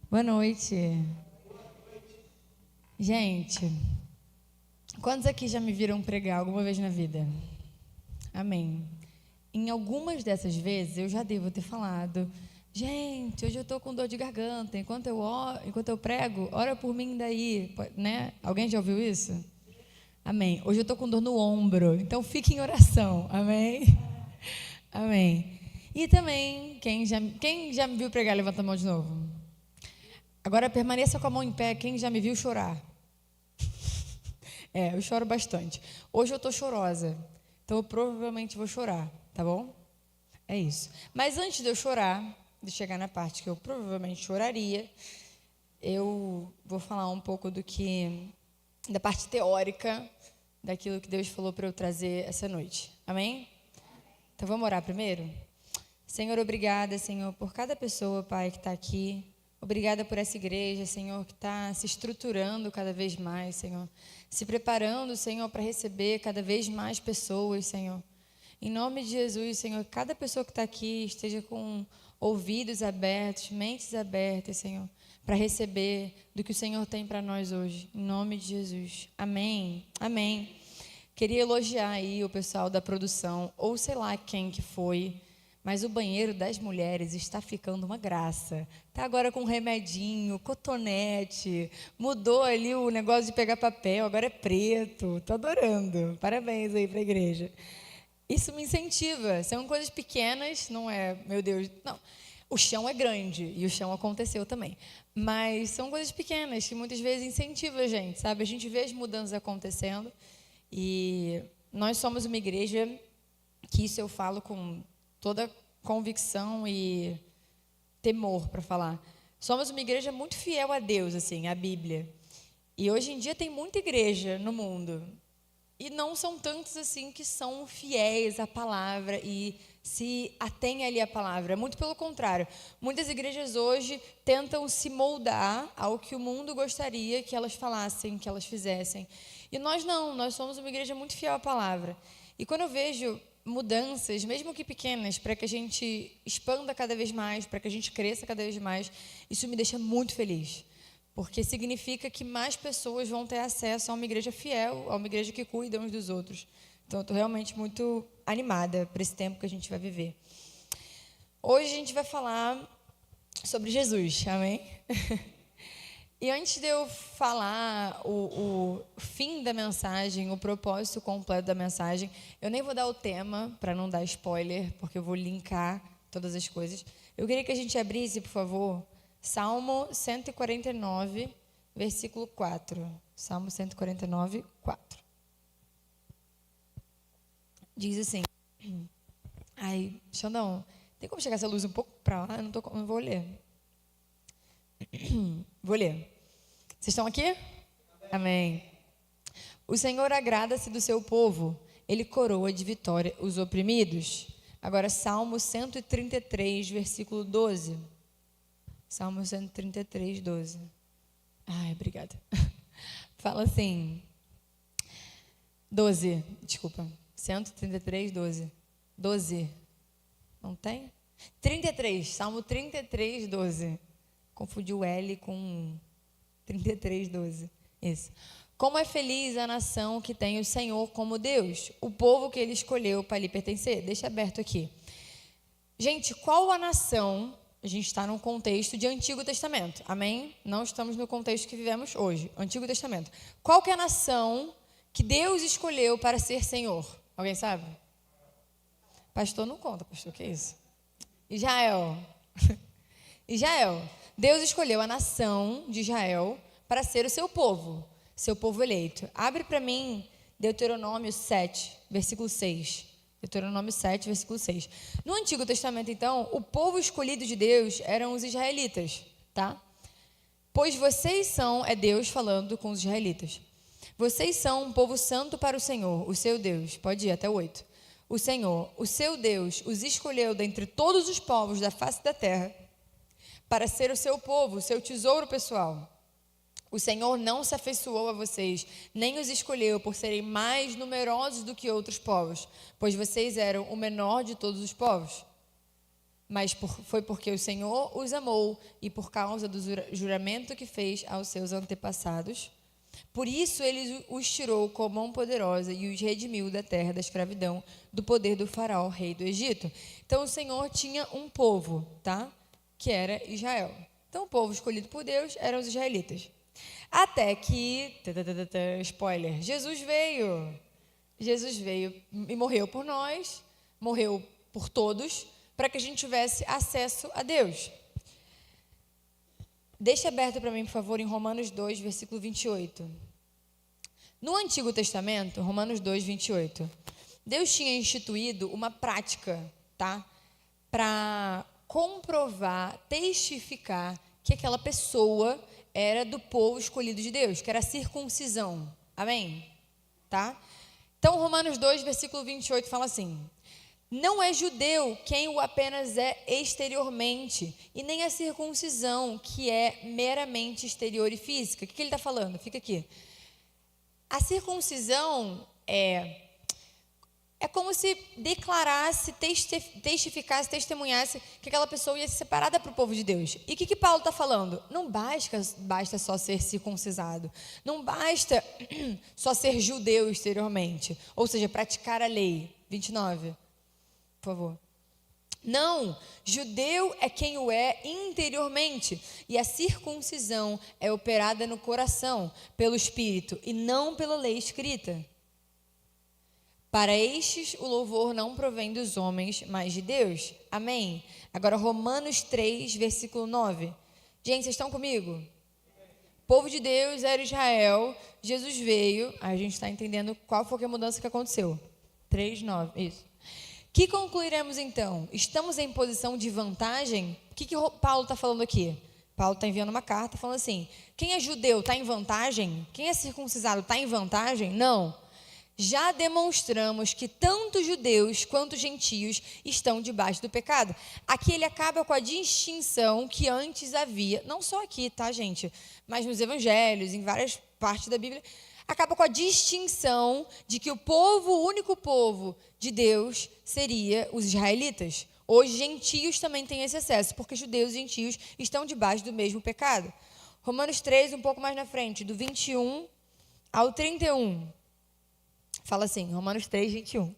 Boa noite. Gente, quantos aqui já me viram pregar alguma vez na vida? Amém. Em algumas dessas vezes eu já devo ter falado: gente, hoje eu estou com dor de garganta, enquanto eu prego, ora por mim daí, né? Alguém já ouviu isso? Amém. Hoje eu estou com dor no ombro, então fique em oração. Amém. Amém. E também, quem já me viu pregar, levanta a mão de novo. Agora permaneça com a mão em pé, quem já me viu chorar. Eu choro bastante. Hoje eu tô chorosa, então eu provavelmente vou chorar, tá bom? É isso. Mas antes de eu chorar, de chegar na parte que eu provavelmente choraria, eu vou falar um pouco da parte teórica, daquilo que Deus falou para eu trazer essa noite. Amém? Então vamos orar primeiro? Senhor, obrigada, Senhor, por cada pessoa, Pai, que está aqui. Obrigada por essa igreja, Senhor, que está se estruturando cada vez mais, Senhor. Se preparando, Senhor, para receber cada vez mais pessoas, Senhor. Em nome de Jesus, Senhor, cada pessoa que está aqui esteja com ouvidos abertos, mentes abertas, Senhor, para receber do que o Senhor tem para nós hoje. Em nome de Jesus. Amém. Amém. Queria elogiar aí o pessoal da produção, ou sei lá quem que foi, mas o banheiro das mulheres está ficando uma graça. Está agora com remedinho, cotonete, mudou ali o negócio de pegar papel, agora é preto. Estou adorando. Parabéns aí para a igreja. Isso me incentiva. São coisas pequenas, não é, meu Deus, não. O chão é grande e o chão aconteceu também. Mas são coisas pequenas que muitas vezes incentivam a gente, sabe? A gente vê as mudanças acontecendo e nós somos uma igreja que isso eu falo com toda convicção e temor para falar. Somos uma igreja muito fiel a Deus, assim, à Bíblia. E hoje em dia tem muita igreja no mundo. E não são tantos assim que são fiéis à palavra e se atêm ali à palavra. Muito pelo contrário. Muitas igrejas hoje tentam se moldar ao que o mundo gostaria que elas falassem, que elas fizessem. E nós não, nós somos uma igreja muito fiel à palavra. E quando eu vejo mudanças, mesmo que pequenas, para que a gente expanda cada vez mais, para que a gente cresça cada vez mais, isso me deixa muito feliz. Porque significa que mais pessoas vão ter acesso a uma igreja fiel, a uma igreja que cuida uns dos outros. Então, eu estou realmente muito animada para esse tempo que a gente vai viver. Hoje a gente vai falar sobre Jesus, amém? E antes de eu falar o fim da mensagem, o propósito completo da mensagem, eu nem vou dar o tema para não dar spoiler, porque eu vou linkar todas as coisas. Eu queria que a gente abrisse, por favor, Salmo 149, versículo 4. Salmo 149, 4. Diz assim. Ai, Xandão, tem como chegar essa luz um pouco para lá? Eu não vou ler. Vou ler. Vocês estão aqui? Amém. O Senhor agrada-se do seu povo. Ele coroa de vitória os oprimidos. Agora, Salmo 133, versículo 12. Salmo 133, 12. Ai, obrigada. Fala assim. 12, desculpa. 133, 12. 12. Não tem? 33, Salmo 33, 12. Confundi o L com 33, 12. Isso. Como é feliz a nação que tem o Senhor como Deus, o povo que ele escolheu para lhe pertencer. Deixa aberto aqui. Gente, qual a nação? A gente está num contexto de Antigo Testamento, amém? Não estamos no contexto que vivemos hoje, Antigo Testamento. Qual que é a nação que Deus escolheu para ser Senhor? Alguém sabe? Pastor não conta, pastor, que é isso? Israel. Israel. Deus escolheu a nação de Israel para ser o seu povo eleito. Abre para mim Deuteronômio 7, versículo 6. Deuteronômio 7, versículo 6. No Antigo Testamento, então, o povo escolhido de Deus eram os israelitas, tá? Pois vocês são, é Deus falando com os israelitas. Vocês são um povo santo para o Senhor, o seu Deus. Pode ir até o 8. O Senhor, o seu Deus, os escolheu dentre todos os povos da face da terra para ser o seu povo, o seu tesouro pessoal. O Senhor não se afeiçoou a vocês, nem os escolheu por serem mais numerosos do que outros povos, pois vocês eram o menor de todos os povos. mas foi porque o Senhor os amou e por causa do juramento que fez aos seus antepassados. Por isso ele os tirou com mão poderosa e os redimiu da terra da escravidão, do poder do faraó, rei do Egito. Então o Senhor tinha um povo, tá? Que era Israel. Então o povo escolhido por Deus eram os israelitas. Até que, spoiler, Jesus veio e morreu por nós, morreu por todos, para que a gente tivesse acesso a Deus. Deixa aberto para mim, por favor, em Romanos 2, versículo 28. No Antigo Testamento, Romanos 2, 28, Deus tinha instituído uma prática, tá? Para comprovar, testificar que aquela pessoa era do povo escolhido de Deus, que era a circuncisão. Amém? Tá? Então, Romanos 2, versículo 28 fala assim: não é judeu quem o apenas é exteriormente, e nem a circuncisão, que é meramente exterior e física. O que ele está falando? Fica aqui. A circuncisão é como se declarasse, testificasse, testemunhasse que aquela pessoa ia ser separada para o povo de Deus. E o que Paulo está falando? Não basta só ser circuncisado. Não basta só ser judeu exteriormente. Ou seja, praticar a lei. 29. Por favor. Não, judeu é quem o é interiormente, e a circuncisão é operada no coração, pelo Espírito, e não pela lei escrita. Para estes, o louvor não provém dos homens, mas de Deus. Amém? Agora, Romanos 3, versículo 9. Gente, vocês estão comigo? O povo de Deus era Israel, Jesus veio, a gente está entendendo qual foi a mudança que aconteceu. 3, 9, isso. Que concluiremos então? Estamos em posição de vantagem? O que Paulo está falando aqui? Paulo está enviando uma carta falando assim: quem é judeu está em vantagem? Quem é circuncisado está em vantagem? Não. Já demonstramos que tanto judeus quanto gentios estão debaixo do pecado. Aqui ele acaba com a distinção que antes havia, não só aqui, tá, gente? Mas nos evangelhos, em várias partes da Bíblia, acaba com a distinção de que o único povo de Deus seria os israelitas. Hoje, gentios também têm esse acesso, porque judeus e gentios estão debaixo do mesmo pecado. Romanos 3, um pouco mais na frente, do 21 ao 31. Fala assim, Romanos 3, 21.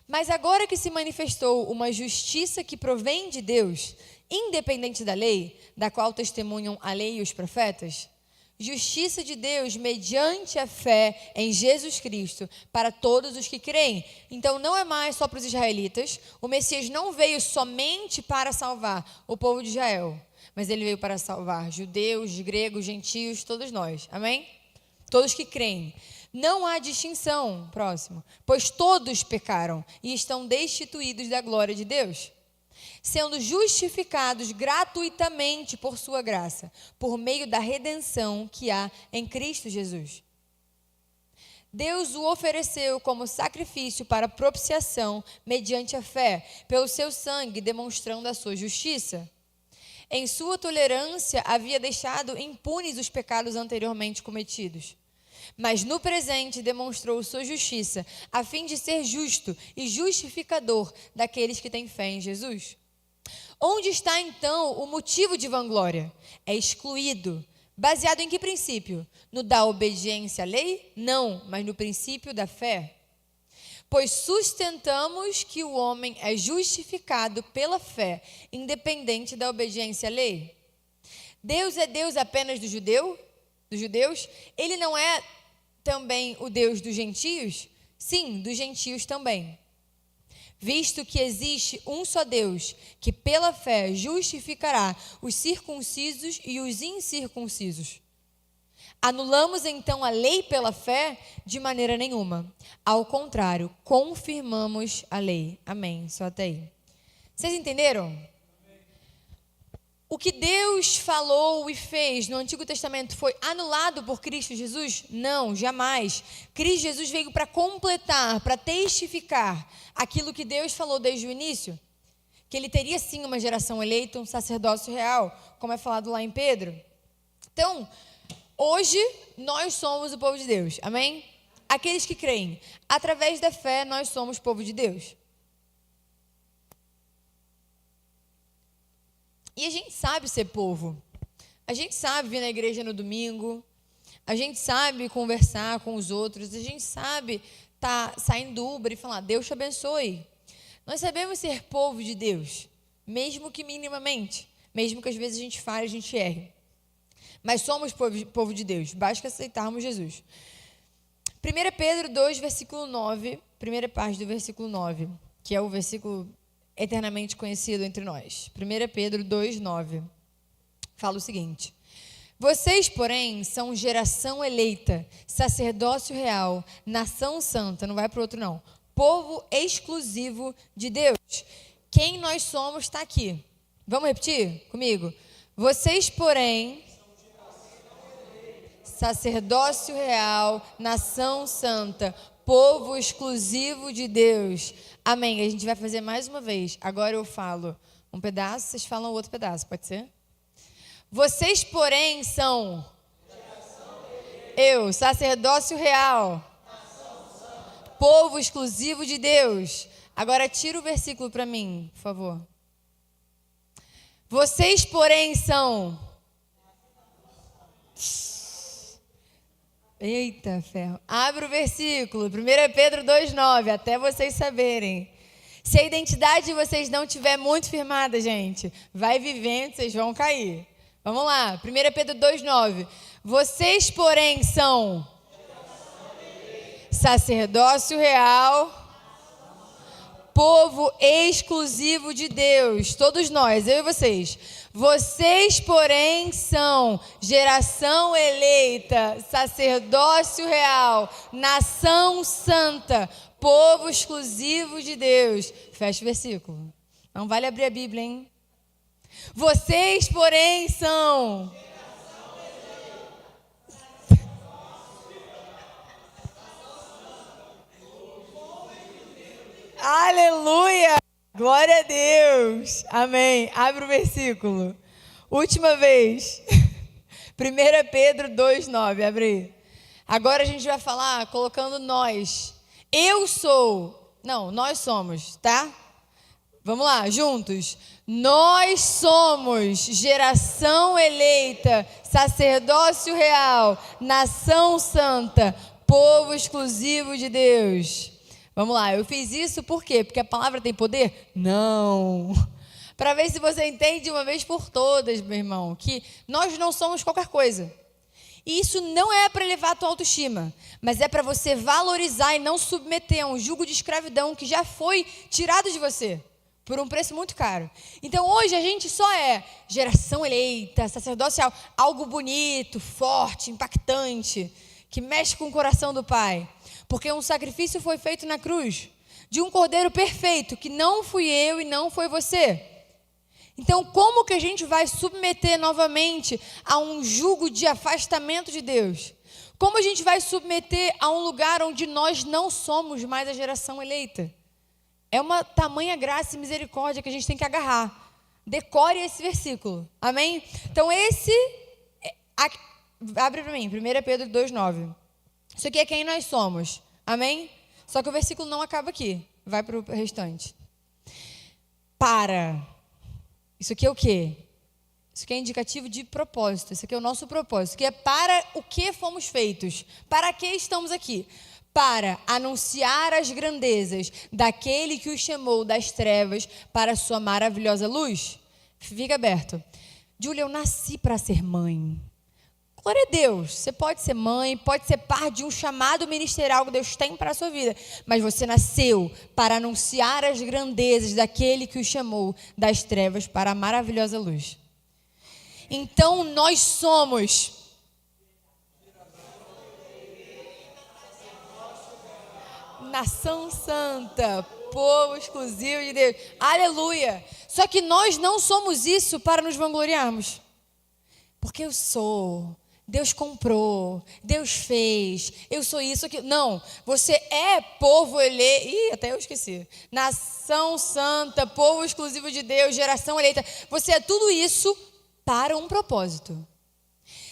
Mas agora que se manifestou uma justiça que provém de Deus, independente da lei, da qual testemunham a lei e os profetas, justiça de Deus mediante a fé em Jesus Cristo para todos os que creem. Então não é mais só para os israelitas. O Messias não veio somente para salvar o povo de Israel, mas ele veio para salvar judeus, gregos, gentios, todos nós. Amém? Todos que creem. Não há distinção, próximo, pois todos pecaram e estão destituídos da glória de Deus, sendo justificados gratuitamente por sua graça, por meio da redenção que há em Cristo Jesus. Deus o ofereceu como sacrifício para propiciação mediante a fé, pelo seu sangue, demonstrando a sua justiça. Em sua tolerância, havia deixado impunes os pecados anteriormente cometidos. Mas no presente demonstrou sua justiça, a fim de ser justo e justificador daqueles que têm fé em Jesus. Onde está então o motivo de vanglória? É excluído. Baseado em que princípio? No da obediência à lei? Não, mas no princípio da fé. Pois sustentamos que o homem é justificado pela fé, independente da obediência à lei. Deus é Deus apenas dos judeus? Ele não é também o Deus dos gentios? Sim, dos gentios também. Visto que existe um só Deus, que pela fé justificará os circuncisos e os incircuncisos. Anulamos então a lei pela fé? De maneira nenhuma. Ao contrário, confirmamos a lei. Amém. Só até aí. Vocês entenderam? O que Deus falou e fez no Antigo Testamento foi anulado por Cristo Jesus? Não, jamais. Cristo Jesus veio para completar, para testificar aquilo que Deus falou desde o início, que ele teria sim uma geração eleita, um sacerdócio real, como é falado lá em Pedro. Então, hoje nós somos o povo de Deus, amém? Aqueles que creem, através da fé nós somos povo de Deus. E a gente sabe ser povo. A gente sabe vir na igreja no domingo. A gente sabe conversar com os outros. A gente sabe estar saindo do Uber e falar, Deus te abençoe. Nós sabemos ser povo de Deus, mesmo que minimamente. Mesmo que às vezes a gente falhe, a gente erre. Mas somos povo de Deus. Basta aceitarmos Jesus. 1 Pedro 2, versículo 9. Primeira parte do versículo 9. Que é o versículo eternamente conhecido entre nós. 1 Pedro 2, 9. Fala o seguinte. Vocês, porém, são geração eleita, sacerdócio real, nação santa, não vai para o outro não, povo exclusivo de Deus. Quem nós somos está aqui. Vamos repetir comigo? Vocês, porém, sacerdócio real, nação santa, povo exclusivo de Deus. Amém. A gente vai fazer mais uma vez. Agora eu falo um pedaço, vocês falam outro pedaço, pode ser? Vocês, porém, são sacerdócio real, povo exclusivo de Deus. Agora tira o versículo para mim, por favor. Vocês, porém, são... Eita, ferro. Abre o versículo, 1 Pedro 2,9, até vocês saberem. Se a identidade de vocês não estiver muito firmada, gente, vai vivendo, vocês vão cair. Vamos lá, 1 Pedro 2,9. Vocês, porém, são sacerdócio real, povo exclusivo de Deus. Todos nós, eu e vocês. Vocês, porém, são geração eleita, sacerdócio real, nação santa, povo exclusivo de Deus. Fecha o versículo. Não vale abrir a Bíblia, hein? Vocês, porém, são... Aleluia! Glória a Deus! Amém. Abre o versículo. Última vez. 1 Pedro 2,9. Abre aí. Agora a gente vai falar colocando nós. Eu sou. Não, nós somos, tá? Vamos lá, juntos. Nós somos geração eleita, sacerdócio real, nação santa, povo exclusivo de Deus. Vamos lá, eu fiz isso por quê? Porque a palavra tem poder? Não. Para ver se você entende de uma vez por todas, meu irmão, que nós não somos qualquer coisa. E isso não é para elevar a tua autoestima, mas é para você valorizar e não submeter a um jugo de escravidão que já foi tirado de você por um preço muito caro. Então hoje a gente só é geração eleita, sacerdocial, algo bonito, forte, impactante, que mexe com o coração do Pai. Porque um sacrifício foi feito na cruz, de um cordeiro perfeito, que não fui eu e não foi você. Então, como que a gente vai submeter novamente a um jugo de afastamento de Deus? Como a gente vai submeter a um lugar onde nós não somos mais a geração eleita? É uma tamanha graça e misericórdia que a gente tem que agarrar. Decore esse versículo. Amém? Então, abre para mim, 1 Pedro 2,9. Isso aqui é quem nós somos. Amém? Só que o versículo não acaba aqui. Vai para o restante. Isso aqui é o quê? Isso aqui é indicativo de propósito. Isso aqui é o nosso propósito. Que é para o que fomos feitos. Para que estamos aqui? Para anunciar as grandezas daquele que os chamou das trevas para a sua maravilhosa luz. Fica aberto. Júlia, eu nasci para ser mãe. Glória a Deus, você pode ser mãe, pode ser parte de um chamado ministerial que Deus tem para a sua vida, mas você nasceu para anunciar as grandezas daquele que o chamou das trevas para a maravilhosa luz. Então nós somos nação santa, povo exclusivo de Deus. Aleluia! Só que nós não somos isso para nos vangloriarmos. Porque eu sou... Deus comprou, Deus fez, eu sou isso, aquilo. Não, você é povo eleito. Ih, até eu esqueci. Nação santa, povo exclusivo de Deus, geração eleita. Você é tudo isso para um propósito.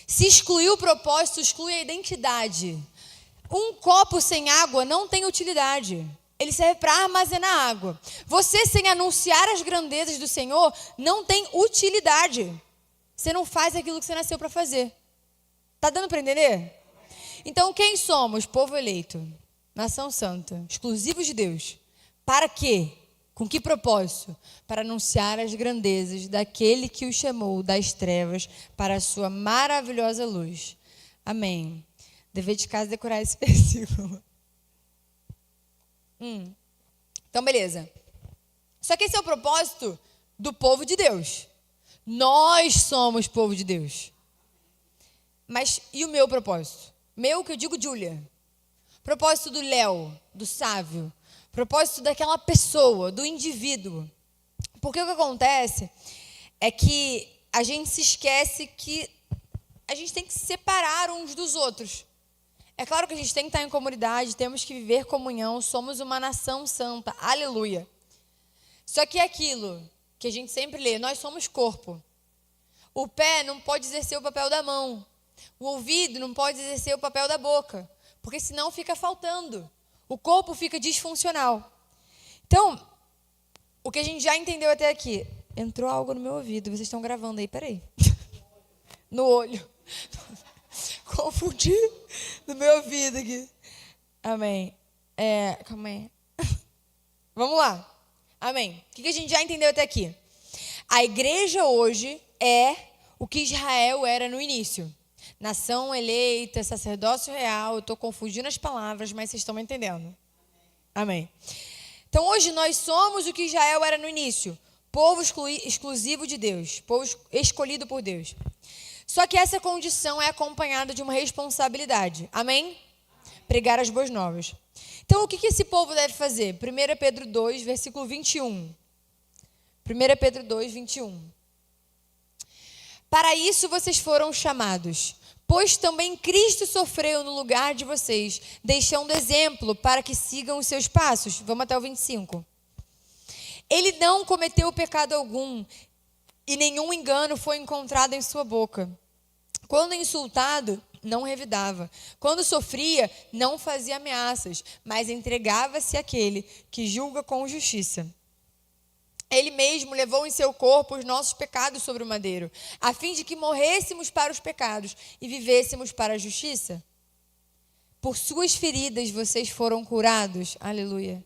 Se excluir o propósito, exclui a identidade. Um copo sem água não tem utilidade. ele serve para armazenar água. Você, sem anunciar as grandezas do Senhor, não tem utilidade. Você não faz aquilo que você nasceu para fazer. Tá dando para entender? Então, quem somos? Povo eleito, nação santa, exclusivos de Deus. Para quê? Com que propósito? Para anunciar as grandezas daquele que os chamou das trevas para a sua maravilhosa luz. Amém. Dever de casa decorar esse versículo. Então, beleza. Só que esse é o propósito do povo de Deus. Nós somos povo de Deus. Mas e o meu propósito? Meu, que eu digo, Júlia. Propósito do Léo, do Sávio. Propósito daquela pessoa, do indivíduo. Porque o que acontece é que a gente se esquece que a gente tem que se separar uns dos outros. É claro que a gente tem que estar em comunidade, temos que viver comunhão, somos uma nação santa, aleluia. Só que é aquilo que a gente sempre lê, nós somos corpo. O pé não pode exercer o papel da mão. O ouvido não pode exercer o papel da boca, porque senão fica faltando. O corpo fica disfuncional. Então, o que a gente já entendeu até aqui, entrou algo no meu ouvido, vocês estão gravando aí, peraí. No olho. Confundi no meu ouvido aqui. Amém. Calma aí. Vamos lá. Amém. O que a gente já entendeu até aqui? A igreja hoje é o que Israel era no início. Nação eleita, sacerdócio real. Eu estou confundindo as palavras, mas vocês estão me entendendo. Amém. Então, hoje nós somos o que Israel era no início. Povo exclusivo de Deus. Povo escolhido por Deus. Só que essa condição é acompanhada de uma responsabilidade. Amém? Pregar as boas novas. Então, o que esse povo deve fazer? 1 Pedro 2, versículo 21. 1 Pedro 2, 21. Para isso vocês foram chamados, pois também Cristo sofreu no lugar de vocês, deixando exemplo para que sigam os seus passos. Vamos até o 25. Ele não cometeu pecado algum, e nenhum engano foi encontrado em sua boca. Quando insultado, não revidava. Quando sofria, não fazia ameaças, mas entregava-se àquele que julga com justiça. Ele mesmo levou em seu corpo os nossos pecados sobre o madeiro, a fim de que morrêssemos para os pecados e vivêssemos para a justiça. Por suas feridas vocês foram curados. Aleluia.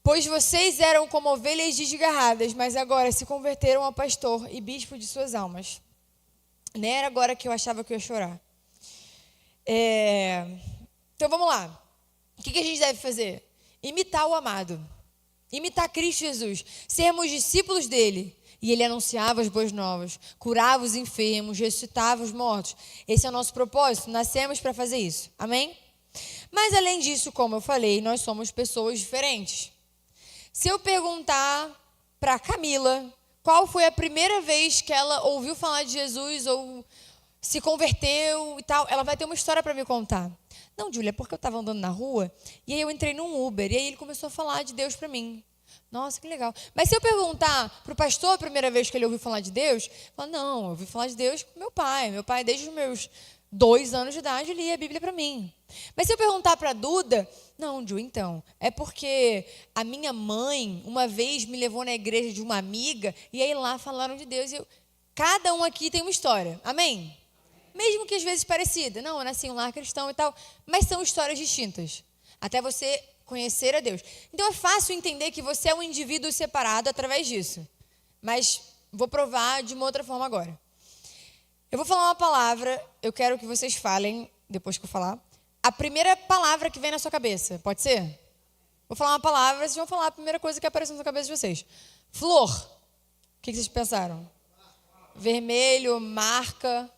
Pois vocês eram como ovelhas desgarradas, mas agora se converteram ao pastor e bispo de suas almas. Nem era agora que eu achava que eu ia chorar. Então vamos lá. O que a gente deve fazer? Imitar o amado. Imitar Cristo Jesus. Sermos discípulos dele. E ele anunciava as boas novas. Curava os enfermos, ressuscitava os mortos. Esse é o nosso propósito. Nascemos para fazer isso. Amém? Mas além disso, como eu falei, nós somos pessoas diferentes. Se eu perguntar para Camila qual foi a primeira vez que ela ouviu falar de Jesus ou se converteu e tal, ela vai ter uma história para me contar. Não, Júlia, é porque eu estava andando na rua e aí eu entrei num Uber e aí ele começou a falar de Deus para mim. Nossa, que legal. Mas se eu perguntar para o pastor a primeira vez que ele ouviu falar de Deus, fala, não, eu ouvi falar de Deus com meu pai. Meu pai, desde os meus 2 anos de idade, lia a Bíblia para mim. Mas se eu perguntar para a Duda, não, Ju, então, é porque a minha mãe uma vez me levou na igreja de uma amiga e aí lá falaram de Deus. Cada um aqui tem uma história. Amém? Mesmo que às vezes parecida. Não, eu nasci em um lar cristão e tal. Mas são histórias distintas. Até você conhecer a Deus. Então é fácil entender que você é um indivíduo separado através disso. Mas vou provar de uma outra forma agora. Eu vou falar uma palavra, eu quero que vocês falem, depois que eu falar, a primeira palavra que vem na sua cabeça. Pode ser? Vou falar uma palavra, vocês vão falar a primeira coisa que apareceu na cabeça de vocês. Flor. O que vocês pensaram? Vermelho, marca.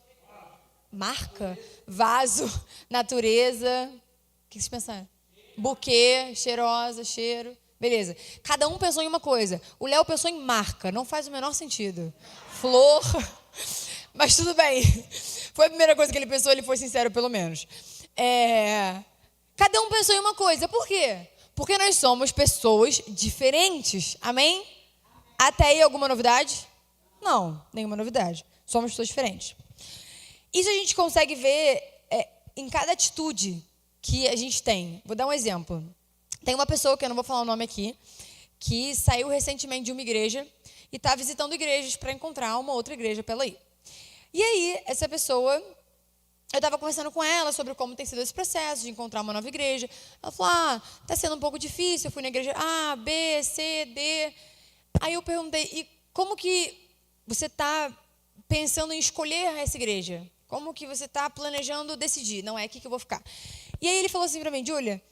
Marca? Vaso, natureza. O que vocês pensaram? Buquê, cheirosa, cheiro. Beleza. Cada um pensou em uma coisa. O Léo pensou em marca. Não faz o menor sentido. Flor. Mas tudo bem. Foi a primeira coisa que ele pensou, ele foi sincero pelo menos. Cada um pensou em uma coisa. Por quê? Porque nós somos pessoas diferentes. Amém? Até aí alguma novidade? Não, nenhuma novidade. Somos pessoas diferentes. Isso a gente consegue ver em cada atitude que a gente tem. Vou dar um exemplo. Tem uma pessoa, que eu não vou falar o nome aqui, que saiu recentemente de uma igreja e está visitando igrejas para encontrar uma outra igreja para ela ir. E aí, essa pessoa, eu estava conversando com ela sobre como tem sido esse processo de encontrar uma nova igreja. Ela falou, está sendo um pouco difícil, eu fui na igreja A, B, C, D. Aí eu perguntei, e como que você está pensando em escolher essa igreja? Como que você está planejando decidir? Não é aqui que eu vou ficar. E aí ele falou assim para mim, Júlia,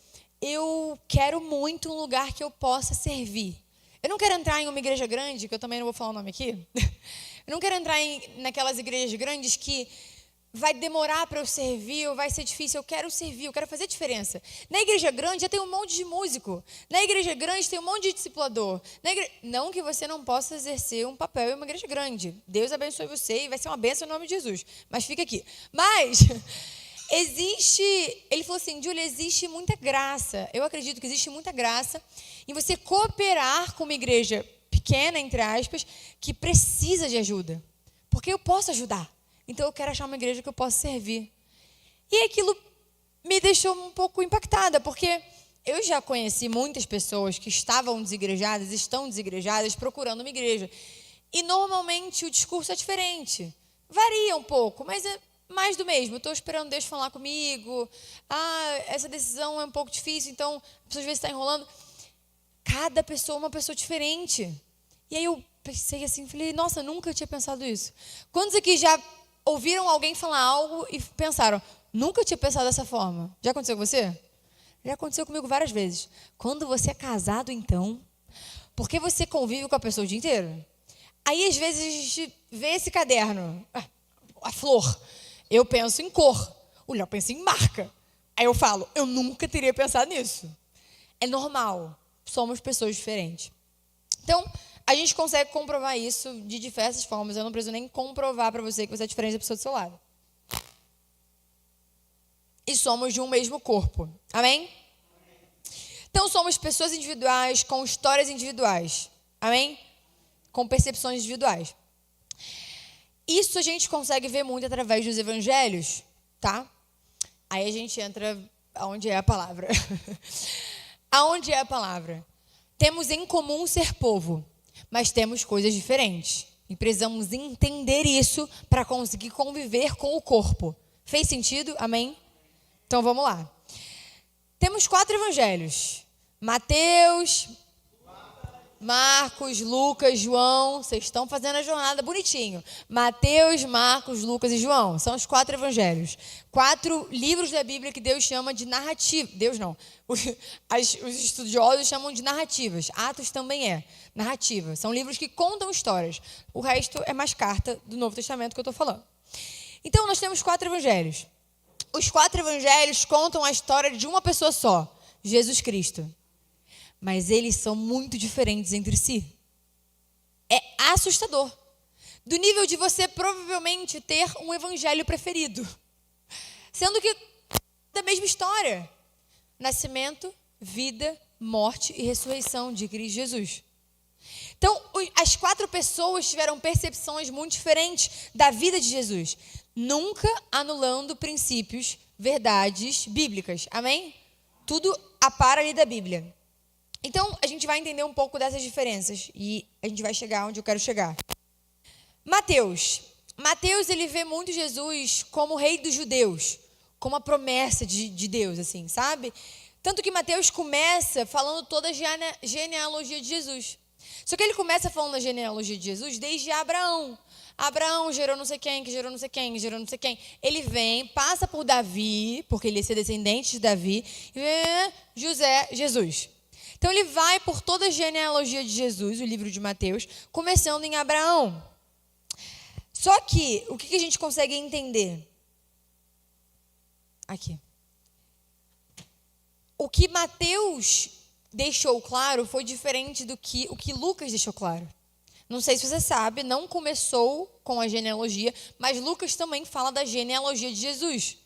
eu quero muito um lugar que eu possa servir. Eu não quero entrar em uma igreja grande, que eu também não vou falar o nome aqui. Eu não quero entrar naquelas igrejas grandes que vai demorar para eu servir, ou vai ser difícil. Eu quero servir, eu quero fazer diferença. Na igreja grande já tem um monte de músico. Na igreja grande tem um monte de discipulador. Não que você não possa exercer um papel em uma igreja grande. Deus abençoe você e vai ser uma bênção em nome de Jesus. Mas fica aqui. Mas ele falou assim, Júlia, existe muita graça. Eu acredito que existe muita graça em você cooperar com uma igreja pequena, entre aspas, que precisa de ajuda. Porque eu posso ajudar. Então, eu quero achar uma igreja que eu possa servir. E aquilo me deixou um pouco impactada, porque eu já conheci muitas pessoas que estavam desigrejadas, estão desigrejadas, procurando uma igreja. E, normalmente, o discurso é diferente. Varia um pouco, mas é mais do mesmo. Eu estou esperando Deus falar comigo. Essa decisão é um pouco difícil, então, a pessoa às vezes está enrolando. Cada pessoa é uma pessoa diferente. E aí eu pensei assim, falei, nossa, nunca tinha pensado isso. Quantos aqui já ouviram alguém falar algo e pensaram, nunca tinha pensado dessa forma? Já aconteceu com você? Já aconteceu comigo várias vezes. Quando você é casado, então, porque você convive com a pessoa o dia inteiro. Aí, às vezes, a gente vê esse caderno, a flor, eu penso em cor, o Léo pensa em marca. Aí eu falo, eu nunca teria pensado nisso. É normal, somos pessoas diferentes. Então, a gente consegue comprovar isso de diversas formas. Eu não preciso nem comprovar para você que você é diferente da pessoa do seu lado. E somos de um mesmo corpo. Amém? Então, somos pessoas individuais com histórias individuais. Amém? Com percepções individuais. Isso a gente consegue ver muito através dos evangelhos, tá? Aí a gente entra aonde é a palavra. Aonde é a palavra? Temos em comum ser povo, mas temos coisas diferentes. E precisamos entender isso para conseguir conviver com o corpo. Fez sentido? Amém? Então vamos lá. Temos 4 evangelhos. Mateus, Marcos, Lucas, João. Vocês estão fazendo a jornada bonitinho. Mateus, Marcos, Lucas e João. São os 4 evangelhos. 4 livros da Bíblia que Deus chama de narrativa. Deus não. Os estudiosos chamam de narrativas. Atos também é narrativa. São livros que contam histórias. O resto é mais carta do Novo Testamento que eu estou falando. Então, nós temos 4 evangelhos. Os 4 evangelhos contam a história de uma pessoa só, Jesus Cristo. Mas eles são muito diferentes entre si. É assustador. Do nível de você provavelmente ter um evangelho preferido. Sendo que da mesma história. Nascimento, vida, morte e ressurreição de Cristo Jesus. Então, as 4 pessoas tiveram percepções muito diferentes da vida de Jesus. Nunca anulando princípios, verdades bíblicas. Amém? Tudo a par ali da Bíblia. Então, a gente vai entender um pouco dessas diferenças e a gente vai chegar onde eu quero chegar. Mateus, ele vê muito Jesus como rei dos judeus, como a promessa de Deus, assim, sabe? Tanto que Mateus começa falando toda a genealogia de Jesus. Só que ele começa falando da genealogia de Jesus desde Abraão. Abraão gerou não sei quem, que gerou não sei quem, que gerou não sei quem. Ele vem, passa por Davi, porque ele ia ser descendente de Davi, e vem José, Jesus. Então, ele vai por toda a genealogia de Jesus, o livro de Mateus, começando em Abraão. Só que, o que a gente consegue entender? Aqui. O que Mateus deixou claro foi diferente do que o que Lucas deixou claro. Não sei se você sabe, não começou com a genealogia, mas Lucas também fala da genealogia de Jesus.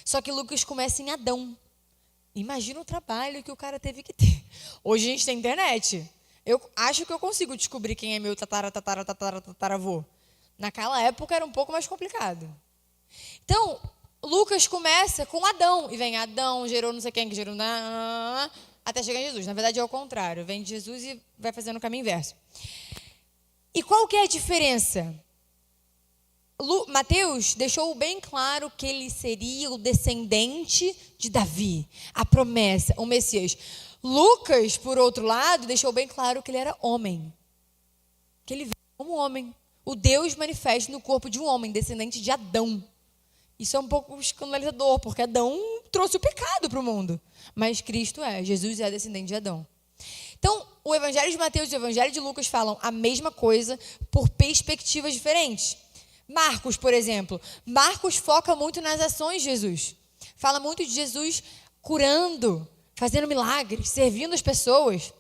Só que Lucas começa em Adão. Imagina o trabalho que o cara teve que ter. Hoje a gente tem internet. Eu acho que eu consigo descobrir quem é meu tataravô. Naquela época era um pouco mais complicado. Então, Lucas começa com Adão. E vem Adão, gerou não sei quem, que gerou... até chegar em Jesus. Na verdade, é o contrário. Vem de Jesus e vai fazendo o caminho inverso. E qual que é a diferença? Mateus deixou bem claro que ele seria o descendente de Davi, a promessa, o Messias. Lucas, por outro lado, deixou bem claro que ele era homem, que ele veio como homem, o Deus manifesto no corpo de um homem, descendente de Adão. Isso é um pouco escandalizador, porque Adão trouxe o pecado para o mundo, mas Jesus é descendente de Adão. Então, o Evangelho de Mateus e o Evangelho de Lucas falam a mesma coisa por perspectivas diferentes. Marcos, por exemplo, Marcos foca muito nas ações de Jesus. Fala muito de Jesus curando, fazendo milagres, servindo as pessoas.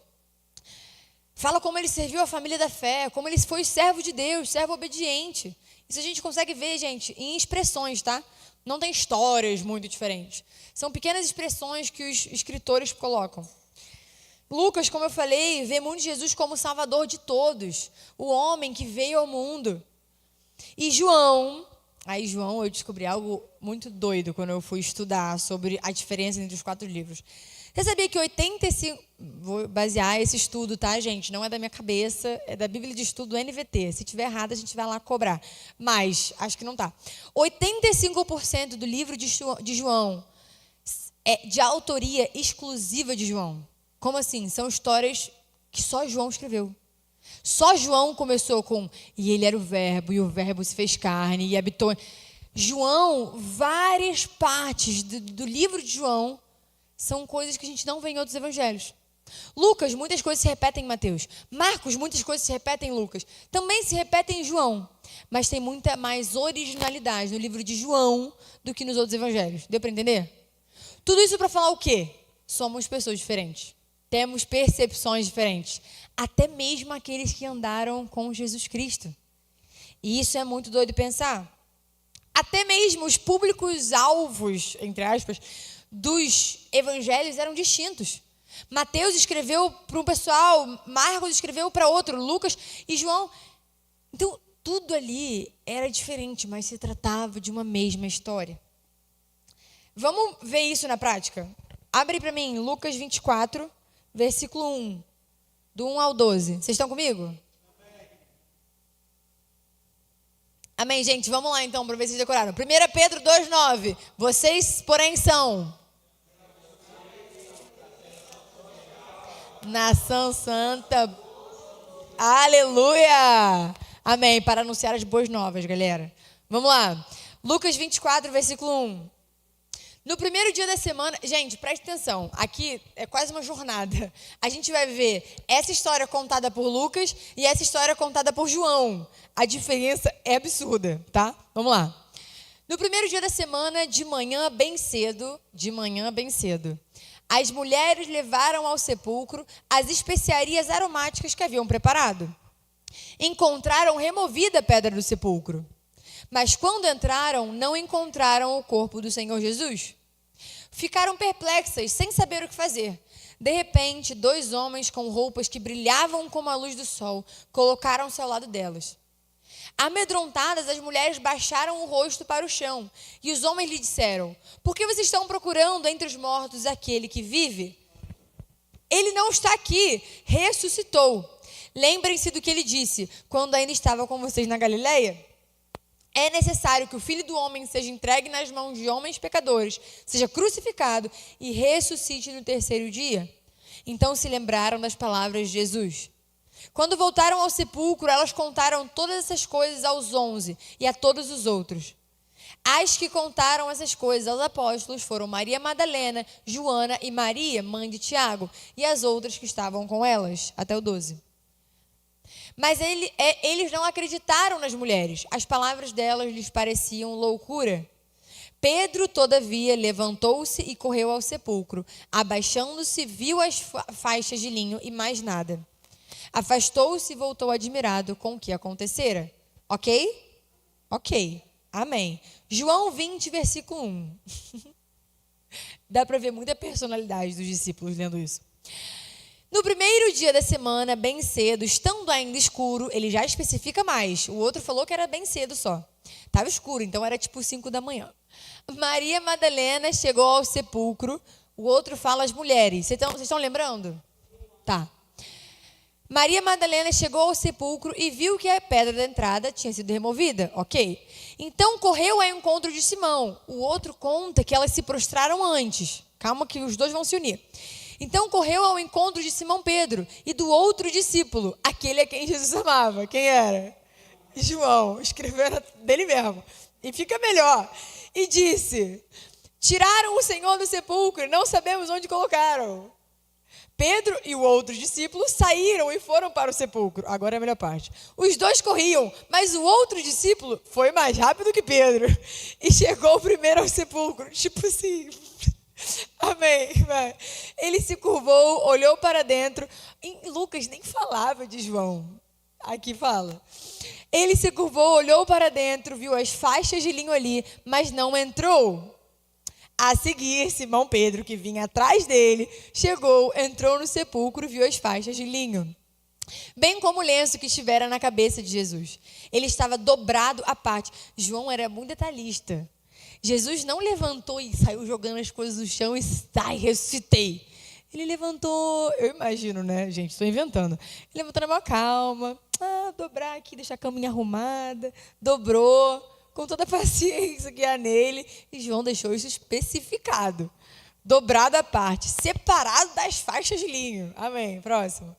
Fala como ele serviu a família da fé, como ele foi servo de Deus, servo obediente. Isso a gente consegue ver, gente, em expressões, tá? Não tem histórias muito diferentes. São pequenas expressões que os escritores colocam. Lucas, como eu falei, vê muito Jesus como salvador de todos, o homem que veio ao mundo. E João, eu descobri algo muito doido quando eu fui estudar sobre a diferença entre os 4 livros. Você sabia que 85... Vou basear esse estudo, tá, gente? Não é da minha cabeça, é da Bíblia de Estudo NVT. Se tiver errado, a gente vai lá cobrar. Mas, acho que não tá. 85% do livro de João é de autoria exclusiva de João. Como assim? São histórias que só João escreveu. Só João começou com, e ele era o verbo, e o verbo se fez carne, e habitou. João, várias partes do livro de João são coisas que a gente não vê em outros evangelhos. Lucas, muitas coisas se repetem em Mateus. Marcos, muitas coisas se repetem em Lucas. Também se repetem em João. Mas tem muita mais originalidade no livro de João do que nos outros evangelhos. Deu para entender? Tudo isso para falar o quê? Somos pessoas diferentes. Temos percepções diferentes. Até mesmo aqueles que andaram com Jesus Cristo. E isso é muito doido pensar. Até mesmo os públicos-alvos, entre aspas, dos evangelhos eram distintos. Mateus escreveu para um pessoal, Marcos escreveu para outro, Lucas e João. Então, tudo ali era diferente, mas se tratava de uma mesma história. Vamos ver isso na prática? Abre para mim, Lucas 24, versículo 1, do 1 ao 12. Vocês estão comigo? Amém, gente? Vamos lá então, para ver se vocês decoraram. 1 Pedro 2,9. Vocês, porém, são nação santa. Aleluia! Amém. Para anunciar as boas novas, galera. Vamos lá. Lucas 24, versículo 1. No primeiro dia da semana... Gente, preste atenção. Aqui é quase uma jornada. A gente vai ver essa história contada por Lucas e essa história contada por João. A diferença é absurda, tá? Vamos lá. No primeiro dia da semana, de manhã bem cedo, as mulheres levaram ao sepulcro as especiarias aromáticas que haviam preparado. Encontraram removida a pedra do sepulcro. Mas quando entraram, não encontraram o corpo do Senhor Jesus. Ficaram perplexas, sem saber o que fazer. De repente, 2 homens com roupas que brilhavam como a luz do sol colocaram-se ao lado delas. Amedrontadas, as mulheres baixaram o rosto para o chão. E os homens lhe disseram: por que vocês estão procurando entre os mortos aquele que vive? Ele não está aqui, ressuscitou. Lembrem-se do que ele disse quando ainda estava com vocês na Galileia. É necessário que o Filho do Homem seja entregue nas mãos de homens pecadores, seja crucificado e ressuscite no 3º dia. Então se lembraram das palavras de Jesus. Quando voltaram ao sepulcro, elas contaram todas essas coisas aos 11 e a todos os outros. As que contaram essas coisas aos apóstolos foram Maria Madalena, Joana e Maria, mãe de Tiago, e as outras que estavam com elas, até o 12. Mas eles não acreditaram nas mulheres. As palavras delas lhes pareciam loucura. Pedro, todavia, levantou-se e correu ao sepulcro. Abaixando-se, viu as faixas de linho e mais nada. Afastou-se e voltou admirado com o que acontecera. Ok? Ok. Amém. João 20, versículo 1. Dá para ver muita personalidade dos discípulos lendo isso. No primeiro dia da semana, bem cedo, estando ainda escuro, ele já especifica mais. O outro falou que era bem cedo só. Estava escuro, então era tipo 5 da manhã. Maria Madalena chegou ao sepulcro O outro fala as mulheres. Vocês estão lembrando? Tá. Maria Madalena chegou ao sepulcro e viu que a pedra da entrada tinha sido removida. Ok. Então correu ao encontro de Simão. O outro conta que elas se prostraram antes. Calma que os dois vão se unir. Então correu ao encontro de Simão Pedro e do outro discípulo, aquele a quem Jesus amava. Quem era? João. Escreveu dele mesmo. E fica melhor. E disse: tiraram o Senhor do sepulcro e não sabemos onde colocaram. Pedro e o outro discípulo saíram e foram para o sepulcro. Agora é a melhor parte. Os dois corriam, mas o outro discípulo foi mais rápido que Pedro e chegou primeiro ao sepulcro. Tipo assim. Amém. Ele se curvou, olhou para dentro. Em Lucas nem falava de João. Aqui fala. Ele se curvou, olhou para dentro, viu as faixas de linho ali, mas não entrou. A seguir, Simão Pedro, que vinha atrás dele, chegou, entrou no sepulcro e viu as faixas de linho, bem como o lenço que estivera na cabeça de Jesus. Ele estava dobrado à parte. João era muito detalhista. Jesus não levantou e saiu jogando as coisas no chão e ressuscitei. Ele levantou, eu imagino, né, gente? Estou inventando. Ele levantou na maior calma. Dobrar aqui, deixar a caminha arrumada. Dobrou, com toda a paciência que há nele. E João deixou isso especificado. Dobrado à parte, separado das faixas de linho. Amém. Próximo.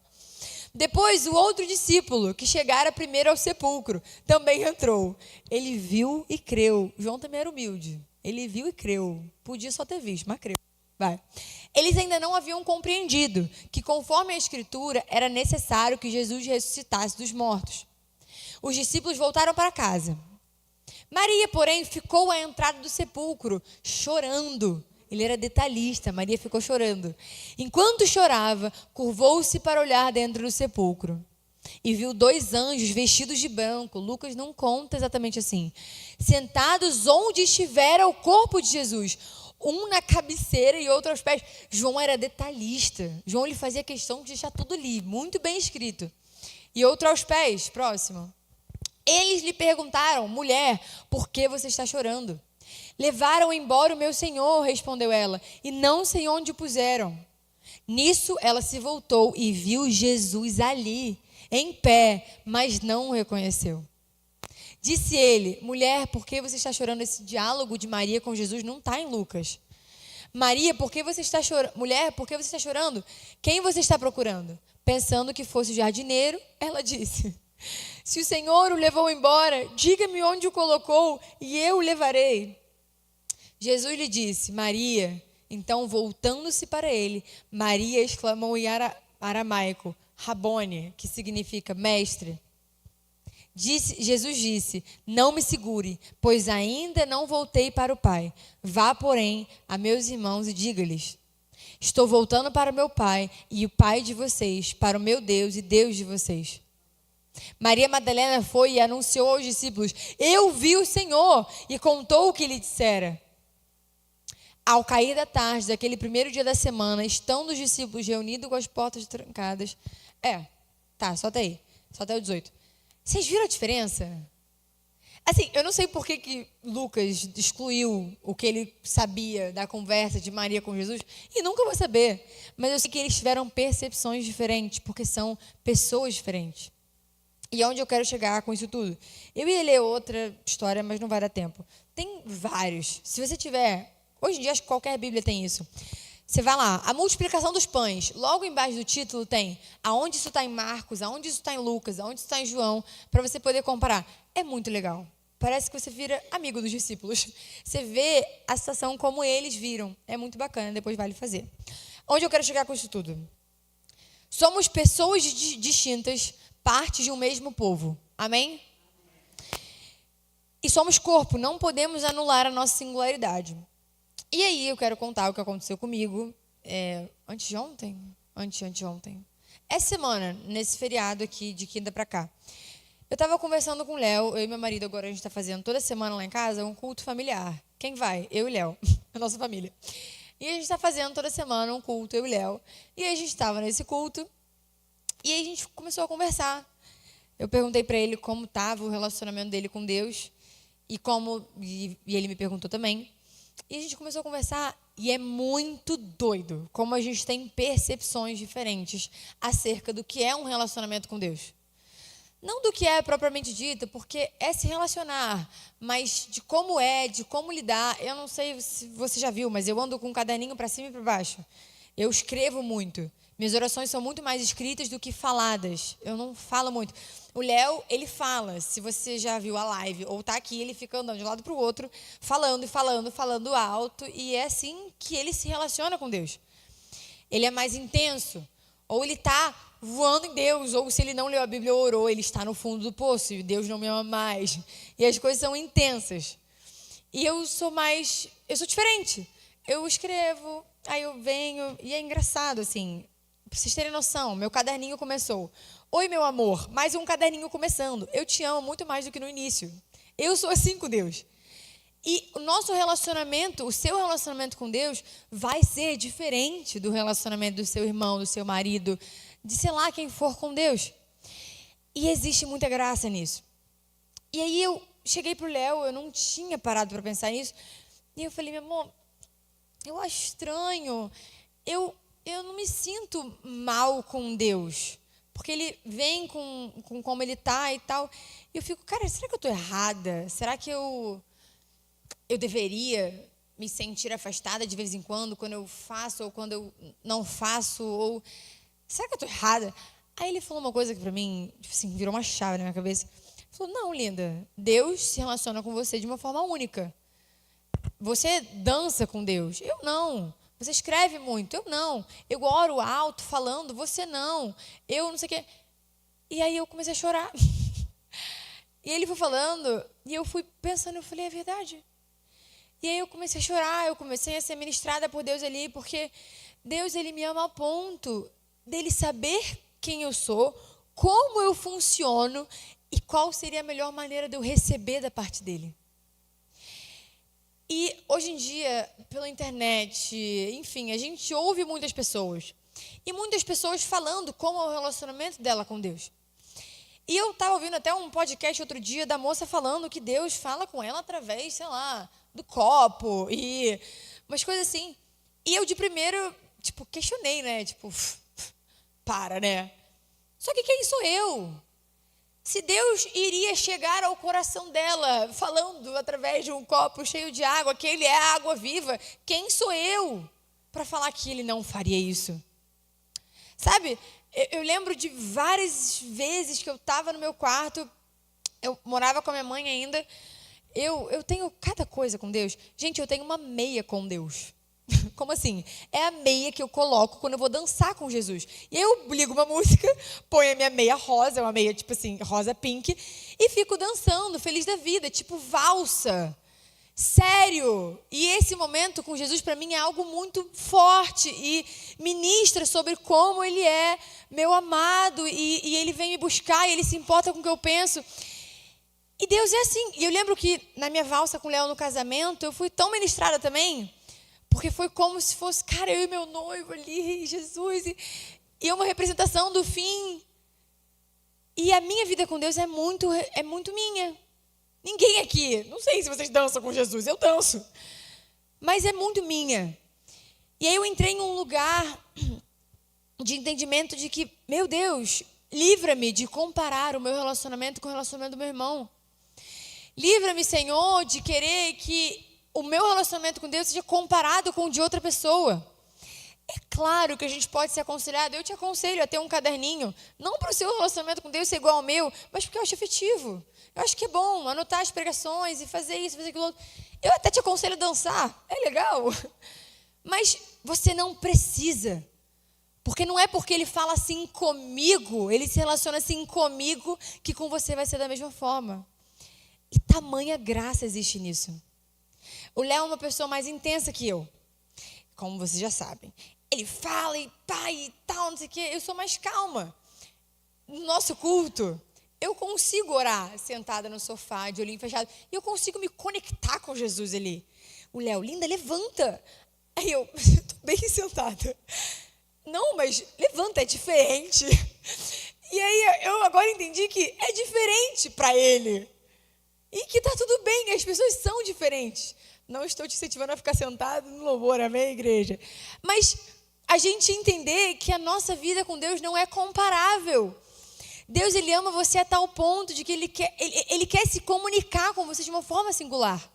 Depois, o outro discípulo, que chegara primeiro ao sepulcro, também entrou. Ele viu e creu. João também era humilde. Ele viu e creu. Podia só ter visto, mas creu. Vai. Eles ainda não haviam compreendido que, conforme a Escritura, era necessário que Jesus ressuscitasse dos mortos. Os discípulos voltaram para casa. Maria, porém, ficou à entrada do sepulcro, chorando. Ele era detalhista, Maria ficou chorando. Enquanto chorava, curvou-se para olhar dentro do sepulcro. E viu 2 anjos vestidos de branco. Lucas não conta exatamente assim. Sentados onde estivera o corpo de Jesus. Um na cabeceira e outro aos pés. João era detalhista. João, ele fazia questão de deixar tudo ali, muito bem escrito. E outro aos pés. Próximo. Eles lhe perguntaram: mulher, por que você está chorando? Levaram embora o meu senhor, respondeu ela, e não sei onde o puseram. Nisso ela se voltou e viu Jesus ali, em pé, mas não o reconheceu. Disse ele: mulher, por que você está chorando? Esse diálogo de Maria com Jesus não está em Lucas. Maria, por que você está chorando? Mulher, por que você está chorando? Quem você está procurando? Pensando que fosse o jardineiro, ela disse: se o Senhor o levou embora, diga-me onde o colocou e eu o levarei. Jesus lhe disse: Maria. Então, voltando-se para ele, Maria exclamou em aramaico, Rabone, que significa mestre. Jesus disse: não me segure, pois ainda não voltei para o Pai. Vá, porém, a meus irmãos e diga-lhes: estou voltando para o meu Pai e o Pai de vocês, para o meu Deus e Deus de vocês. Maria Madalena foi e anunciou aos discípulos: eu vi o Senhor, e contou o que lhe dissera. Ao cair da tarde daquele primeiro dia da semana, estando os discípulos reunidos com as portas trancadas. Só até aí, só até o 18. Vocês viram a diferença? Assim, eu não sei por que Lucas excluiu o que ele sabia da conversa de Maria com Jesus, e nunca vou saber, mas eu sei que eles tiveram percepções diferentes, porque são pessoas diferentes. E onde eu quero chegar com isso tudo? Eu ia ler outra história, mas não vai dar tempo. Tem vários. Se você tiver... Hoje em dia, acho que qualquer Bíblia tem isso. Você vai lá, a multiplicação dos pães. Logo embaixo do título tem aonde isso está em Marcos, aonde isso está em Lucas, aonde isso está em João, para você poder comparar. É muito legal. Parece que você vira amigo dos discípulos. Você vê a situação como eles viram. É muito bacana, depois vale fazer. Onde eu quero chegar com isso tudo? Somos pessoas distintas, partes de um mesmo povo. Amém? E somos corpo, não podemos anular a nossa singularidade. E aí eu quero contar o que aconteceu comigo antes de ontem? Anteontem. Essa semana, nesse feriado aqui, de quinta pra cá. Eu estava conversando com o Léo, eu e meu marido agora, a gente está fazendo toda semana lá em casa um culto familiar. Quem vai? Eu e Léo, a nossa família. E a gente está fazendo toda semana um culto, eu e Léo. E aí a gente estava nesse culto e aí a gente começou a conversar. Eu perguntei para ele como estava o relacionamento dele com Deus e ele me perguntou também. E a gente começou a conversar e é muito doido como a gente tem percepções diferentes acerca do que é um relacionamento com Deus. Não do que é propriamente dito, porque é se relacionar, mas de como lidar. Eu não sei se você já viu, mas eu ando com um caderninho para cima e para baixo. Eu escrevo muito. Minhas orações são muito mais escritas do que faladas. Eu não falo muito. O Léo, ele fala. Se você já viu a live ou está aqui, ele fica andando de um lado para o outro, falando e falando, falando alto. E é assim que ele se relaciona com Deus. Ele é mais intenso. Ou ele está voando em Deus. Ou se ele não leu a Bíblia ou orou, ele está no fundo do poço e Deus não me ama mais. E as coisas são intensas. E eu sou diferente. Eu escrevo, aí eu venho, e é engraçado, assim, pra vocês terem noção, meu caderninho começou. Oi, meu amor, mais um caderninho começando. Eu te amo muito mais do que no início. Eu sou assim com Deus. E o nosso relacionamento, o seu relacionamento com Deus, vai ser diferente do relacionamento do seu irmão, do seu marido, de sei lá quem for com Deus. E existe muita graça nisso. E aí eu cheguei pro Léo, eu não tinha parado para pensar nisso, e eu falei, meu amor, eu acho estranho, eu não me sinto mal com Deus, porque ele vem com como ele está e tal, e eu fico, cara, será que eu estou errada? Será que eu deveria me sentir afastada de vez em quando eu faço ou quando eu não faço, ou será que eu estou errada? Aí ele falou uma coisa que para mim, tipo assim, virou uma chave na minha cabeça. Ele falou, não, linda, Deus se relaciona com você de uma forma única. Você dança com Deus? Eu não. Você escreve muito? Eu não. Eu oro alto, falando? Você não. Eu não sei o quê. E aí eu comecei a chorar. E ele foi falando, e eu fui pensando, eu falei, é verdade. E aí eu comecei a chorar, eu comecei a ser ministrada por Deus ali, porque Deus, ele me ama ao ponto dele saber quem eu sou, como eu funciono e qual seria a melhor maneira de eu receber da parte dele. E hoje em dia, pela internet, enfim, a gente ouve muitas pessoas. E muitas pessoas falando como é o relacionamento dela com Deus. E eu estava ouvindo até um podcast outro dia da moça falando que Deus fala com ela através, sei lá, do copo e umas coisas assim. E eu de primeiro, questionei, né? Para, né? Só que quem sou eu? Se Deus iria chegar ao coração dela falando através de um copo cheio de água, que ele é a água viva, quem sou eu para falar que ele não faria isso? Sabe, eu lembro de várias vezes que eu estava no meu quarto, eu morava com a minha mãe ainda, eu tenho cada coisa com Deus. Gente, eu tenho uma meia com Deus. Como assim? É a meia que eu coloco quando eu vou dançar com Jesus. E eu ligo uma música, ponho a minha meia rosa, uma meia rosa pink, e fico dançando, feliz da vida, valsa. Sério. E esse momento com Jesus para mim é algo muito forte e ministra sobre como ele é meu amado e ele vem me buscar e ele se importa com o que eu penso. E Deus é assim. E eu lembro que na minha valsa com o Léo no casamento, eu fui tão ministrada também, porque foi como se fosse, cara, eu e meu noivo ali, Jesus, e é uma representação do fim. E a minha vida com Deus é muito minha. Ninguém aqui, não sei se vocês dançam com Jesus, eu danço, mas é muito minha. E aí eu entrei em um lugar de entendimento de que, meu Deus, livra-me de comparar o meu relacionamento com o relacionamento do meu irmão. Livra-me, Senhor, de querer que o meu relacionamento com Deus seja comparado com o de outra pessoa. É claro que a gente pode ser aconselhado. Eu te aconselho a ter um caderninho, não para o seu relacionamento com Deus ser igual ao meu, mas porque eu acho efetivo. Eu acho que é bom anotar as pregações e fazer isso, fazer aquilo outro. Eu até te aconselho a dançar, é legal. Mas você não precisa. Porque não é porque ele fala assim comigo, ele se relaciona assim comigo, que com você vai ser da mesma forma. E tamanha graça existe nisso. O Léo é uma pessoa mais intensa que eu, como vocês já sabem. Ele fala e pá e tal, não sei o quê. Eu sou mais calma. No nosso culto, eu consigo orar sentada no sofá, de olhinho fechado. E eu consigo me conectar com Jesus ali. O Léo, linda, levanta. Aí eu, estou bem sentada. Não, mas levanta, é diferente. E aí eu agora entendi que é diferente para ele. E que está tudo bem, as pessoas são diferentes. Não estou te incentivando a ficar sentado no louvor, amém, igreja? Mas a gente entender que a nossa vida com Deus não é comparável. Deus, Ele ama você a tal ponto de que Ele quer se comunicar com você de uma forma singular.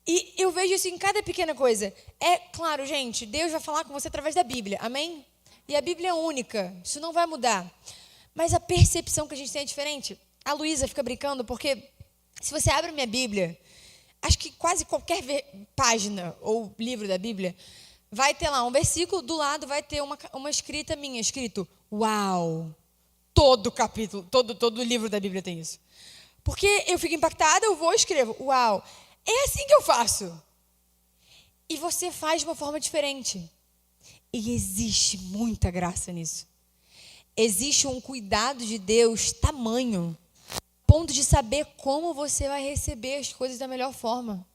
E eu vejo isso em cada pequena coisa. É claro, gente, Deus vai falar com você através da Bíblia, amém? E a Bíblia é única, isso não vai mudar. Mas a percepção que a gente tem é diferente. A Luísa fica brincando porque se você abre a minha Bíblia, acho que quase qualquer página ou livro da Bíblia vai ter lá um versículo, do lado vai ter uma escrita minha, escrito uau. Todo capítulo, todo livro da Bíblia tem isso. Porque eu fico impactada, eu vou e escrevo uau. É assim que eu faço. E você faz de uma forma diferente. E existe muita graça nisso. Existe um cuidado de Deus tamanho, a ponto de saber como você vai receber as coisas da melhor forma.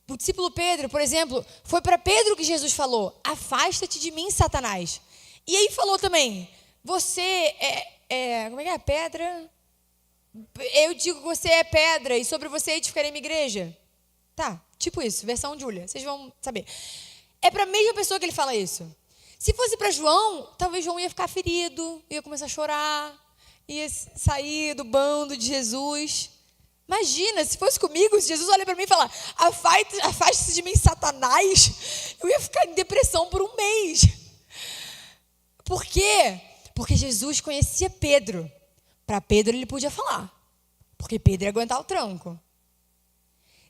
O discípulo Pedro, por exemplo, foi para Pedro que Jesus falou: afasta-te de mim, Satanás. E aí falou também: você como é que é? Pedra? Eu digo que você é pedra e sobre você edificarei minha igreja. Tá, tipo isso, versão Júlia, vocês vão saber. É para a mesma pessoa que ele fala isso. Se fosse para João, talvez João ia ficar ferido, ia começar a chorar, ia sair do bando de Jesus. Imagina, se fosse comigo, se Jesus olha para mim e falar: afaste-se de mim, Satanás, eu ia ficar em depressão por um mês. Por quê? Porque Jesus conhecia Pedro. Para Pedro ele podia falar, porque Pedro ia aguentar o tranco.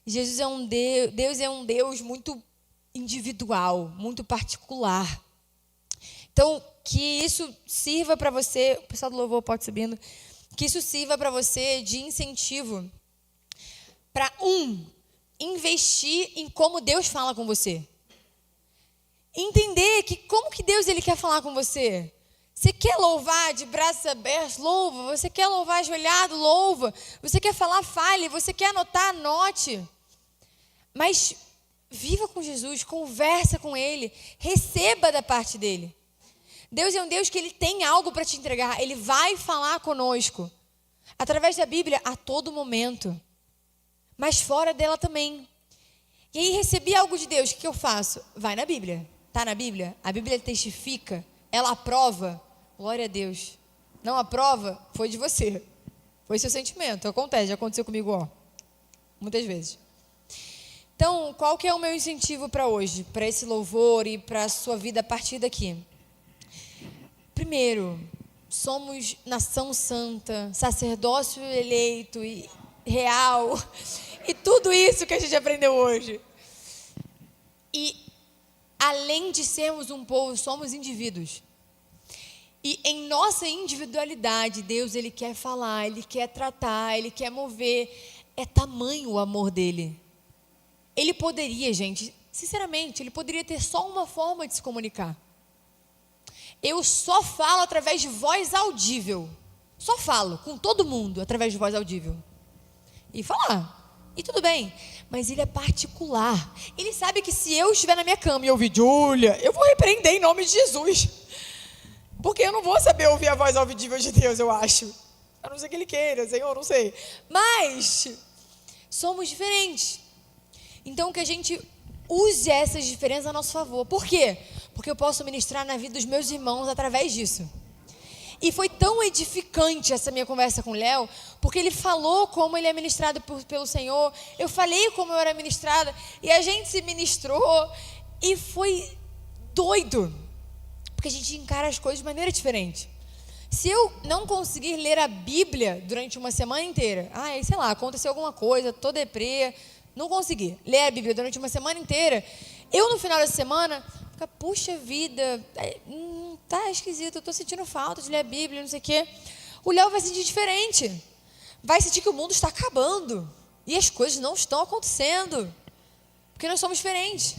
Jesus é um Deus é um Deus muito individual, muito particular. Então, que isso sirva para você, o pessoal do louvor pode subindo, que isso sirva para você de incentivo para investir em como Deus fala com você. Entender que como que Deus ele quer falar com você. Você quer louvar de braços abertos? Louva. Você quer louvar ajoelhado? Louva. Você quer falar? Fale. Você quer anotar? Anote. Mas viva com Jesus, conversa com Ele, receba da parte dEle. Deus é um Deus que Ele tem algo para te entregar. Ele vai falar conosco, através da Bíblia, a todo momento. Mas fora dela também. E aí recebi algo de Deus, o que eu faço? Vai na Bíblia. Está na Bíblia? A Bíblia testifica, ela aprova. Glória a Deus. Não aprova, foi de você. Foi seu sentimento. Acontece, já aconteceu comigo, muitas vezes. Então, qual que é o meu incentivo para hoje? Para esse louvor e para a sua vida a partir daqui? Primeiro, somos nação santa, sacerdócio eleito e real. E tudo isso que a gente aprendeu hoje. E, além de sermos um povo, somos indivíduos. E em nossa individualidade, Deus, Ele quer falar, Ele quer tratar, Ele quer mover. É tamanho o amor dEle. Ele poderia, gente, sinceramente, Ele poderia ter só uma forma de se comunicar. Eu só falo através de voz audível. Só falo com todo mundo através de voz audível. E falar. E tudo bem. Mas Ele é particular. Ele sabe que se eu estiver na minha cama e ouvir Júlia, eu vou repreender em nome de Jesus. Porque eu não vou saber ouvir a voz audível de Deus, eu acho. A não ser que Ele queira, Senhor, não sei. Mas somos diferentes. Então que a gente use essas diferenças a nosso favor. Por quê? Porque eu posso ministrar na vida dos meus irmãos através disso. E foi tão edificante essa minha conversa com o Léo, porque ele falou como ele é ministrado pelo Senhor, eu falei como eu era ministrada, e a gente se ministrou, e foi doido, porque a gente encara as coisas de maneira diferente. Se eu não conseguir ler a Bíblia durante uma semana inteira, sei lá, aconteceu alguma coisa, tô deprê, não consegui ler a Bíblia durante uma semana inteira, eu no final da semana, puxa vida, tá esquisito, eu tô sentindo falta de ler a Bíblia, não sei o quê. O Léo vai sentir diferente, vai sentir que o mundo está acabando, e as coisas não estão acontecendo, porque nós somos diferentes.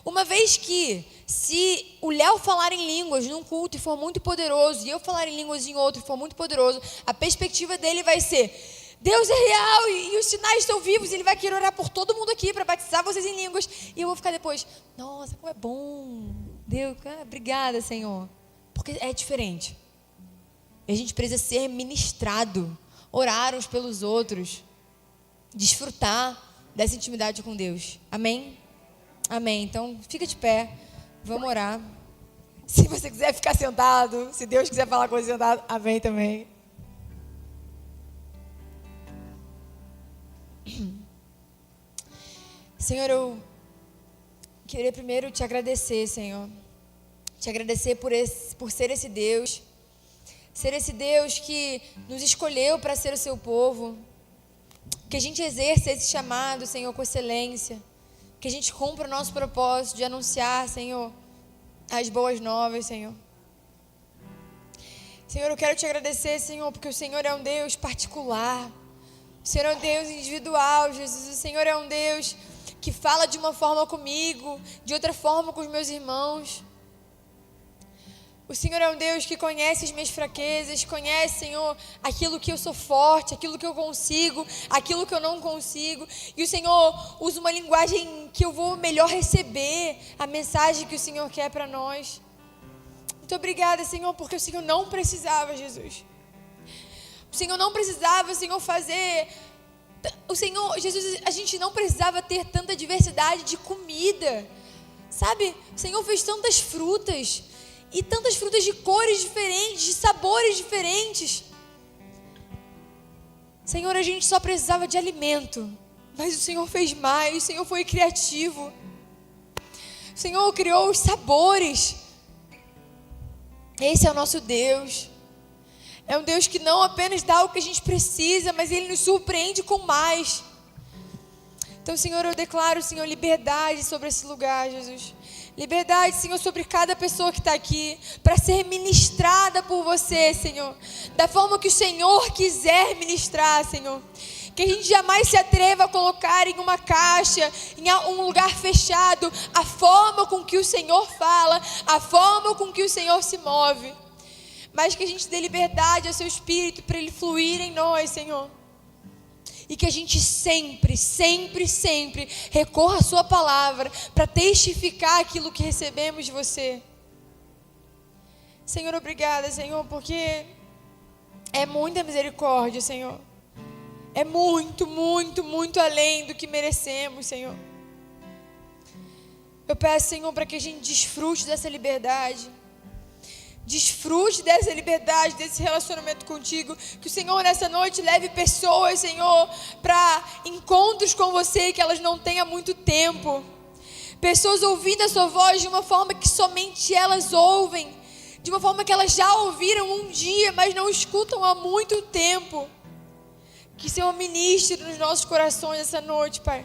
Uma vez que, se o Léo falar em línguas num culto e for muito poderoso, e eu falar em línguas em outro e for muito poderoso, a perspectiva dele vai ser: Deus é real e os sinais estão vivos, e Ele vai querer orar por todo mundo aqui para batizar vocês em línguas. E eu vou ficar depois: nossa, como é bom, Deus, obrigada, Senhor. Porque é diferente. E a gente precisa ser ministrado, orar uns pelos outros, desfrutar dessa intimidade com Deus. Amém? Amém. Então, fica de pé. Vamos orar. Se você quiser ficar sentado, se Deus quiser falar com você sentado, amém também. Senhor, eu queria primeiro te agradecer, Senhor. Te agradecer por ser esse Deus. Ser esse Deus que nos escolheu para ser o seu povo. Que a gente exerça esse chamado, Senhor, com excelência. Que a gente cumpra o nosso propósito de anunciar, Senhor, as boas novas, Senhor. Senhor, eu quero te agradecer, Senhor, porque o Senhor é um Deus particular. O Senhor é um Deus individual, Jesus. O Senhor é um Deus que fala de uma forma comigo, de outra forma com os meus irmãos. O Senhor é um Deus que conhece as minhas fraquezas, conhece, Senhor, aquilo que eu sou forte, aquilo que eu consigo, aquilo que eu não consigo. E o Senhor usa uma linguagem que eu vou melhor receber a mensagem que o Senhor quer para nós. Muito obrigada, Senhor, porque o Senhor não precisava, Jesus. O Senhor não precisava, Senhor, fazer... O Senhor, Jesus, a gente não precisava ter tanta diversidade de comida. Sabe? O Senhor fez tantas frutas. E tantas frutas de cores diferentes, de sabores diferentes. Senhor, a gente só precisava de alimento. Mas o Senhor fez mais, o Senhor foi criativo. O Senhor criou os sabores. Esse é o nosso Deus. É um Deus que não apenas dá o que a gente precisa, mas Ele nos surpreende com mais. Então, Senhor, eu declaro, Senhor, liberdade sobre esse lugar, Jesus. Liberdade, Senhor, sobre cada pessoa que está aqui, para ser ministrada por você, Senhor, da forma que o Senhor quiser ministrar, Senhor. Que a gente jamais se atreva a colocar em uma caixa, em um lugar fechado, a forma com que o Senhor fala, a forma com que o Senhor se move. Mas que a gente dê liberdade ao seu Espírito para Ele fluir em nós, Senhor. E que a gente sempre, sempre, sempre recorra à sua palavra para testificar aquilo que recebemos de você. Senhor, obrigada, Senhor, porque é muita misericórdia, Senhor. É muito, muito, muito além do que merecemos, Senhor. Eu peço, Senhor, para que a gente desfrute dessa liberdade. Desfrute dessa liberdade, desse relacionamento contigo. Que o Senhor nessa noite leve pessoas, Senhor, para encontros com você que elas não têm há muito tempo. Pessoas ouvindo a sua voz de uma forma que somente elas ouvem. De uma forma que elas já ouviram um dia, mas não escutam há muito tempo. Que o Senhor ministre nos nossos corações essa noite, Pai.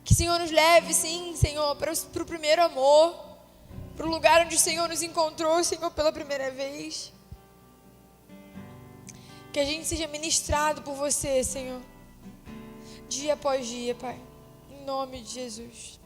Que o Senhor nos leve, sim, Senhor, para o primeiro amor. Para o lugar onde o Senhor nos encontrou, Senhor, pela primeira vez. Que a gente seja ministrado por você, Senhor. Dia após dia, Pai. Em nome de Jesus.